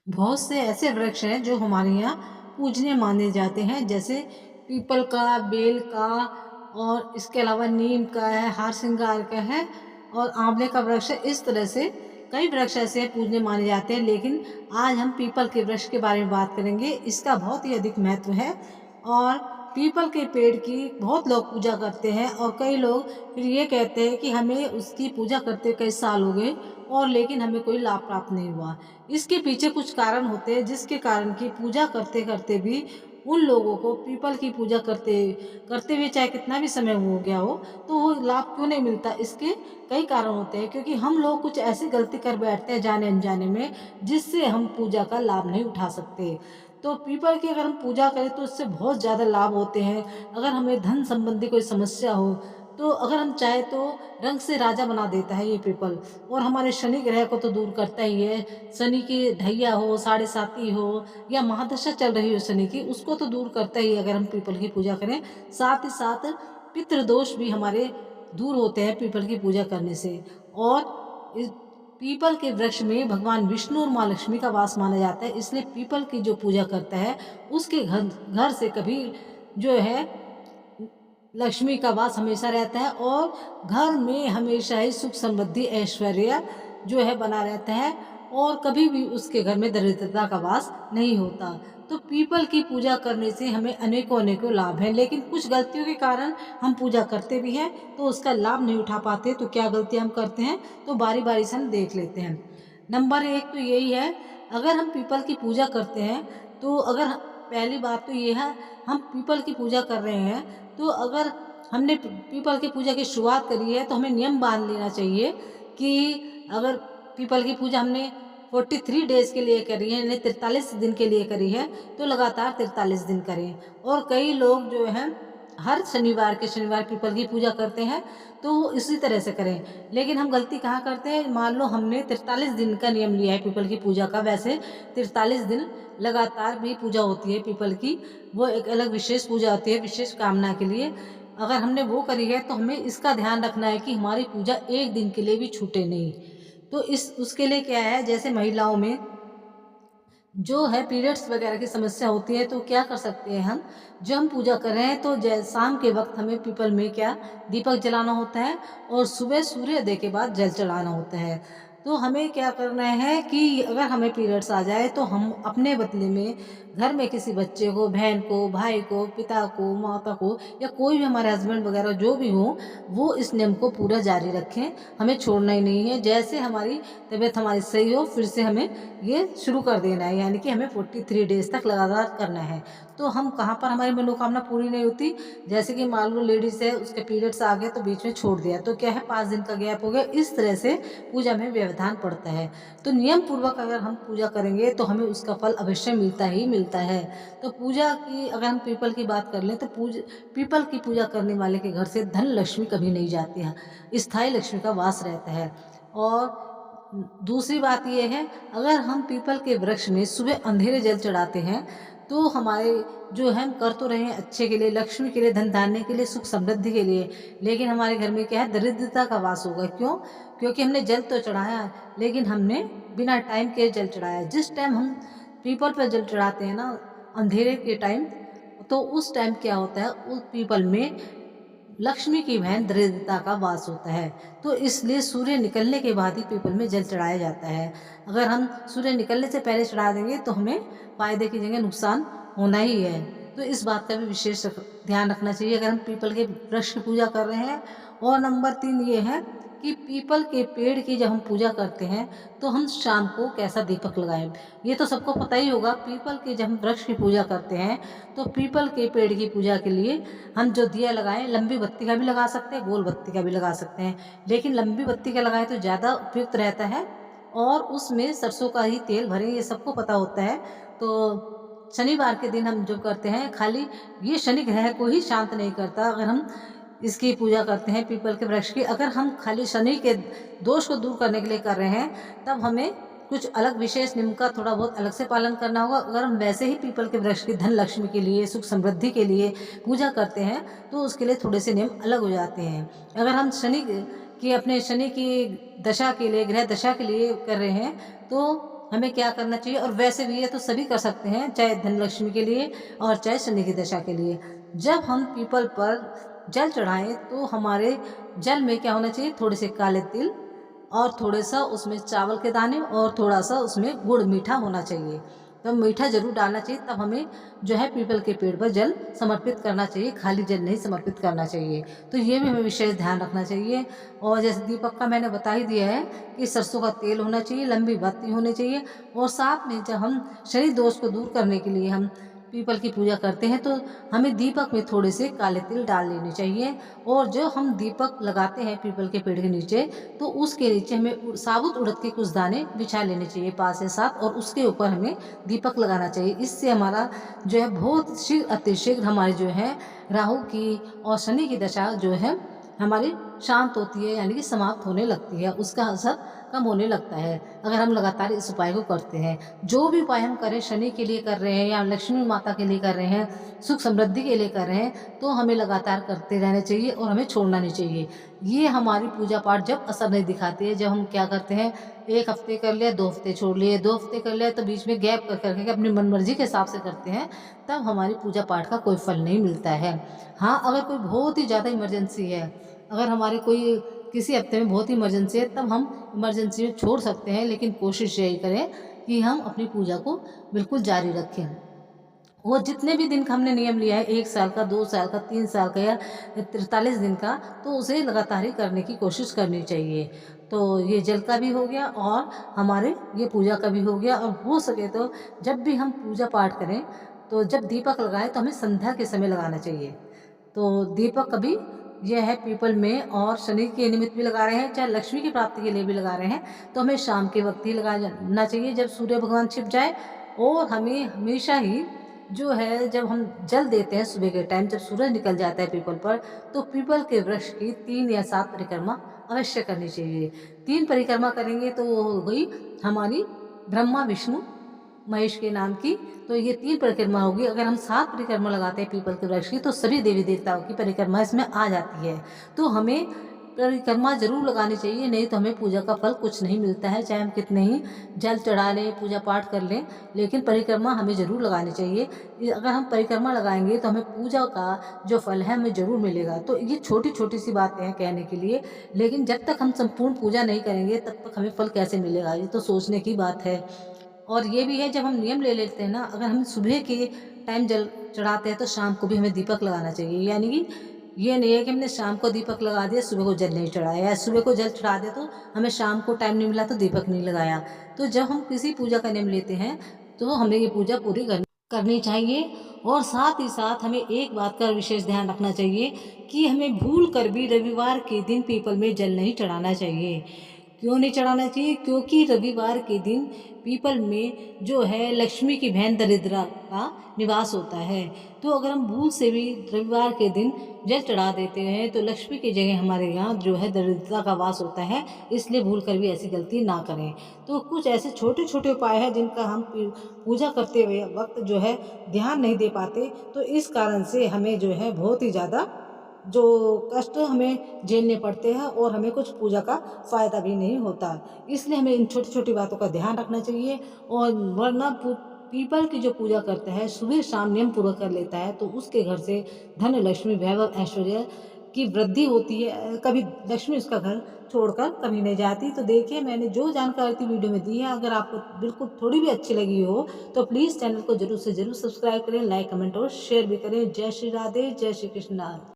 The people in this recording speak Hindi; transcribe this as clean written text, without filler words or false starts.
बहुत से ऐसे वृक्ष हैं जो हमारे यहाँ पूजनीय माने जाते हैं, जैसे पीपल का, बेल का और इसके अलावा नीम का है, हार सिंगार का है और आंवले का वृक्ष है। इस तरह से कई वृक्ष ऐसे हैं पूजनीय माने जाते हैं, लेकिन आज हम पीपल के वृक्ष के बारे में बात करेंगे। इसका बहुत ही अधिक महत्व है और पीपल के पेड़ की बहुत लोग पूजा करते हैं और कई लोग फिर ये कहते हैं कि हमें उसकी पूजा करते कई साल हो गए और लेकिन हमें कोई लाभ प्राप्त नहीं हुआ। इसके पीछे कुछ कारण होते हैं जिसके कारण कि पूजा करते करते भी उन लोगों को पीपल की पूजा करते करते हुए चाहे कितना भी समय हो गया हो, तो वो लाभ क्यों नहीं मिलता। इसके कई कारण होते हैं, क्योंकि हम लोग कुछ ऐसी गलती कर बैठते हैं जाने अनजाने में, जिससे हम पूजा का लाभ नहीं उठा सकते। तो पीपल की अगर हम पूजा करें तो उससे बहुत ज़्यादा लाभ होते हैं। अगर हमें धन संबंधी कोई समस्या हो, तो अगर हम चाहे तो रंग से राजा बना देता है ये पीपल। और हमारे शनि ग्रह को तो दूर करता ही है। शनि की ढैया हो, साढ़े साती हो या महादशा चल रही हो शनि की, उसको तो दूर करता ही है अगर हम पीपल की पूजा करें। साथ ही साथ पितृदोष भी हमारे दूर होते हैं पीपल की पूजा करने से। और इस पीपल के वृक्ष में भगवान विष्णु और माँ लक्ष्मी का वास माना जाता है, इसलिए पीपल की जो पूजा करता है उसके घर घर से कभी जो है लक्ष्मी का वास हमेशा रहता है और घर में हमेशा ही सुख समृद्धि ऐश्वर्य जो है बना रहता है और कभी भी उसके घर में दरिद्रता का वास नहीं होता। तो पीपल की पूजा करने से हमें अनेकों अनेकों लाभ हैं, लेकिन कुछ गलतियों के कारण हम पूजा करते भी हैं तो उसका लाभ नहीं उठा पाते। तो क्या गलतियां हम करते हैं, तो बारी बारी से हम देख लेते हैं। नंबर एक तो यही है, अगर हम पीपल की पूजा करते हैं तो पहली बात तो ये है, हम पीपल की पूजा कर रहे हैं तो अगर हमने पीपल की पूजा की शुरुआत करी है तो हमें नियम बांध लेना चाहिए कि अगर पीपल की पूजा हमने 43 डेज के लिए करी है, यानी 43 दिन के लिए करी है, तो लगातार 43 दिन करें। और कई लोग जो हैं हर शनिवार के शनिवार पीपल की पूजा करते हैं, तो वो इसी तरह से करें। लेकिन हम गलती कहाँ करते हैं, मान लो हमने 43 दिन का नियम लिया है पीपल की पूजा का, वैसे 43 दिन लगातार भी पूजा होती है पीपल की, वो एक अलग विशेष पूजा होती है विशेष कामना के लिए। अगर हमने वो करी है तो हमें इसका ध्यान रखना है कि हमारी पूजा एक दिन के लिए भी छूटे नहीं। तो इस उसके लिए क्या है, जैसे महिलाओं में जो है पीरियड्स वगैरह की समस्या होती है, तो क्या कर सकते हैं हम, जो हम पूजा कर रहे हैं तो शाम के वक्त हमें पीपल में क्या दीपक जलाना होता है और सुबह सूर्योदय के बाद जल चढ़ाना होता है। तो हमें क्या करना है कि अगर हमें पीरियड्स आ जाए तो हम अपने बदले में घर में किसी बच्चे को, बहन को, भाई को, पिता को, माता को या कोई भी हमारे हस्बैंड वगैरह जो भी हो, वो इस नियम को पूरा जारी रखें। हमें छोड़ना ही नहीं है। जैसे हमारी तबीयत हमारी सही हो फिर से हमें ये शुरू कर देना है, यानी कि हमें 43 डेज तक लगातार करना है। तो हम कहाँ पर हमारी मनोकामना पूरी नहीं होती, जैसे कि मान लो लेडीज है उसके पीरियड्स आ गए तो बीच में छोड़ दिया तो क्या है 5 दिन का गैप हो गया, इस तरह से पूजा में व्यवधान पड़ता है। तो नियम पूर्वक अगर हम पूजा करेंगे तो हमें उसका फल अवश्य मिलता ही मिलता है। तो पूजा की अगर हम पीपल की बात कर लें तो पीपल की पूजा करने वाले के घर से धन लक्ष्मी कभी नहीं जाती है, स्थायी लक्ष्मी का वास रहता है। और दूसरी बात ये है, अगर हम पीपल के वृक्ष में सुबह अंधेरे जल चढ़ाते हैं तो हमारे जो है हम कर तो रहे हैं अच्छे के लिए, लक्ष्मी के लिए, धन धान्य के लिए, सुख समृद्धि के लिए, लेकिन हमारे घर में क्या है दरिद्रता का वास होगा। क्यों? क्योंकि हमने जल तो चढ़ाया लेकिन हमने बिना टाइम के जल चढ़ाया। जिस टाइम हम पीपल पर जल चढ़ाते हैं ना, अंधेरे के टाइम, तो उस टाइम क्या होता है उस पीपल में लक्ष्मी की बहन दरिद्रता का वास होता है। तो इसलिए सूर्य निकलने के बाद ही पीपल में जल चढ़ाया जाता है। अगर हम सूर्य निकलने से पहले चढ़ा देंगे तो हमें फायदे की जगह नुकसान होना ही है। तो इस बात का भी विशेष ध्यान रखना चाहिए अगर हम पीपल के वृक्ष की पूजा कर रहे हैं। और नंबर 3 ये है कि पीपल के पेड़ की जब हम पूजा करते हैं तो हम शाम को कैसा दीपक लगाएं। ये तो सबको पता ही होगा, पीपल के जब हम वृक्ष की पूजा करते हैं तो पीपल के पेड़ की पूजा के लिए हम जो दिया लगाएं, लंबी बत्ती का भी लगा सकते हैं, गोल बत्ती का भी लगा सकते हैं, लेकिन लंबी बत्ती का लगाएं तो ज़्यादा उपयुक्त रहता है। और उसमें सरसों का ही तेल भरें, ये सबको पता होता है। तो शनिवार के दिन हम जो करते हैं, खाली ये शनि ग्रह को ही शांत नहीं करता अगर हम इसकी पूजा करते हैं पीपल के वृक्ष की। अगर हम खाली शनि के दोष को दूर करने के लिए कर रहे हैं तब हमें कुछ अलग विशेष नियम का थोड़ा बहुत अलग से पालन करना होगा। अगर हम वैसे ही पीपल के वृक्ष की धन लक्ष्मी के लिए, सुख समृद्धि के लिए पूजा करते हैं तो उसके लिए थोड़े से नियम अलग हो जाते हैं। अगर हम शनि की अपने शनि की दशा के लिए, ग्रह दशा के लिए कर रहे हैं तो हमें क्या करना चाहिए, और वैसे भी ये तो सभी कर सकते हैं, चाहे धनलक्ष्मी के लिए और चाहे शनि की दशा के लिए। जब हम पीपल पर जल चढ़ाएं तो हमारे जल में क्या होना चाहिए, थोड़े से काले तिल और थोड़े सा उसमें चावल के दाने और थोड़ा सा उसमें गुड़ मीठा होना चाहिए। तो मीठा जरूर डालना चाहिए, तब हमें जो है पीपल के पेड़ पर जल समर्पित करना चाहिए, खाली जल नहीं समर्पित करना चाहिए। तो ये भी हमें विशेष ध्यान रखना चाहिए। और जैसे दीपक का मैंने बता ही दिया है कि सरसों का तेल होना चाहिए, लंबी बत्ती होनी चाहिए। और साथ में जब हम शनि दोष को दूर करने के लिए हम पीपल की पूजा करते हैं तो हमें दीपक में थोड़े से काले तिल डाल लेने चाहिए। और जो हम दीपक लगाते हैं पीपल के पेड़ के नीचे, तो उसके नीचे हमें साबुत उड़द के कुछ दाने बिछा लेने चाहिए 5 से 7, और उसके ऊपर हमें दीपक लगाना चाहिए। इससे हमारा जो है बहुत शीघ्र अतिशीघ्र हमारी जो है राहु की और शनि की दशा जो है हमारी शांत होती है, यानी कि समाप्त होने लगती है, उसका असर कम होने लगता है अगर हम लगातार इस उपाय को करते हैं। जो भी उपाय हम करें, शनि के लिए कर रहे हैं या लक्ष्मी माता के लिए कर रहे हैं, सुख समृद्धि के लिए कर रहे हैं, तो हमें लगातार करते रहना चाहिए और हमें छोड़ना नहीं चाहिए। ये हमारी पूजा पाठ जब असर नहीं दिखाती है, जब हम क्या करते हैं, 1 हफ्ते कर लिया, 2 हफ्ते छोड़ लिए, 2 हफ्ते कर लिया तो बीच में गैप कर करके अपनी मनमर्जी के हिसाब से करते हैं, तब हमारी पूजा पाठ का कोई फल नहीं मिलता है। हाँ, अगर कोई बहुत ही ज़्यादा इमरजेंसी है, अगर हमारे कोई किसी हफ्ते में बहुत ही इमरजेंसी है, तब हम इमरजेंसी में छोड़ सकते हैं, लेकिन कोशिश यही करें कि हम अपनी पूजा को बिल्कुल जारी रखें। और जितने भी दिन का हमने नियम लिया है, 1 साल का, 2 साल का, 3 साल का या 43 दिन का, तो उसे लगातार ही करने की कोशिश करनी चाहिए। तो ये जल का भी हो गया और हमारे ये पूजा का भी हो गया। और हो सके तो जब भी हम पूजा पाठ करें, तो जब दीपक लगाएं तो हमें संध्या के समय लगाना चाहिए। तो दीपक कभी यह है पीपल में, और शनि के निमित्त भी लगा रहे हैं, चाहे लक्ष्मी की प्राप्ति के लिए भी लगा रहे हैं, तो हमें शाम के वक्त ही लगाना चाहिए जब सूर्य भगवान छिप जाए। और हमें हमेशा ही जो है, जब हम जल देते हैं सुबह के टाइम, जब सूरज निकल जाता है पीपल पर, तो पीपल के वृक्ष की 3 या 7 परिक्रमा अवश्य करनी चाहिए। 3 परिक्रमा करेंगे तो वो हो गई हमारी ब्रह्मा विष्णु महेश के नाम की। तो ये 3 परिक्रमा होगी। अगर हम 7 परिक्रमा लगाते हैं पीपल के वृक्ष की, तो सभी देवी देवताओं की परिक्रमा इसमें आ जाती है। तो हमें परिक्रमा जरूर लगानी चाहिए, नहीं तो हमें पूजा का फल कुछ नहीं मिलता है, चाहे हम कितने ही जल चढ़ा लें, पूजा पाठ कर लें, लेकिन परिक्रमा हमें जरूर लगानी चाहिए। अगर हम परिक्रमा लगाएंगे तो हमें पूजा का जो फल है हमें जरूर मिलेगा। तो ये छोटी छोटी सी बातें हैं कहने के लिए, लेकिन जब तक हम संपूर्ण पूजा नहीं करेंगे तब तक हमें फल कैसे मिलेगा, ये तो सोचने की बात है। और ये भी है, जब हम नियम ले लेते हैं ना, अगर हम सुबह के टाइम जल चढ़ाते हैं तो शाम को भी हमें दीपक लगाना चाहिए। यानी कि ये नहीं है कि हमने शाम को दीपक लगा दिया, सुबह को जल नहीं चढ़ाया, या सुबह को जल चढ़ा दिया तो हमें शाम को टाइम नहीं मिला तो दीपक नहीं लगाया। तो जब हम किसी पूजा का नियम लेते हैं तो हमें ये पूजा पूरी करनी चाहिए। और साथ ही साथ हमें एक बात का विशेष ध्यान रखना चाहिए कि हमें भूल कर भी रविवार के दिन पीपल में जल नहीं चढ़ाना चाहिए। क्यों नहीं चढ़ाना चाहिए? क्योंकि रविवार के दिन पीपल में जो है लक्ष्मी की बहन दरिद्रा का निवास होता है। तो अगर हम भूल से भी रविवार के दिन जल चढ़ा देते हैं तो लक्ष्मी की जगह हमारे यहाँ जो है दरिद्रता का वास होता है, इसलिए भूल कर भी ऐसी गलती ना करें। तो कुछ ऐसे छोटे छोटे उपाय हैं जिनका हम पूजा करते हुए वक्त जो है ध्यान नहीं दे पाते, तो इस कारण से हमें जो है बहुत ही ज़्यादा जो कष्ट हमें झेलने पड़ते हैं और हमें कुछ पूजा का फ़ायदा भी नहीं होता। इसलिए हमें इन छोटी छोटी बातों का ध्यान रखना चाहिए। और वरना पीपल की जो पूजा करता है, सुबह शाम नियम पूर्वक कर लेता है, तो उसके घर से धन लक्ष्मी वैभव ऐश्वर्य की वृद्धि होती है। कभी लक्ष्मी उसका घर छोड़कर कभी नहीं जाती। तो देखिए, मैंने जो जानकारी थी वीडियो में दी है, अगर आपको बिल्कुल थोड़ी भी अच्छी लगी हो तो प्लीज़ चैनल को जरूर से जरूर सब्सक्राइब करें, लाइक कमेंट और शेयर भी करें। जय श्री राधे, जय श्री कृष्ण।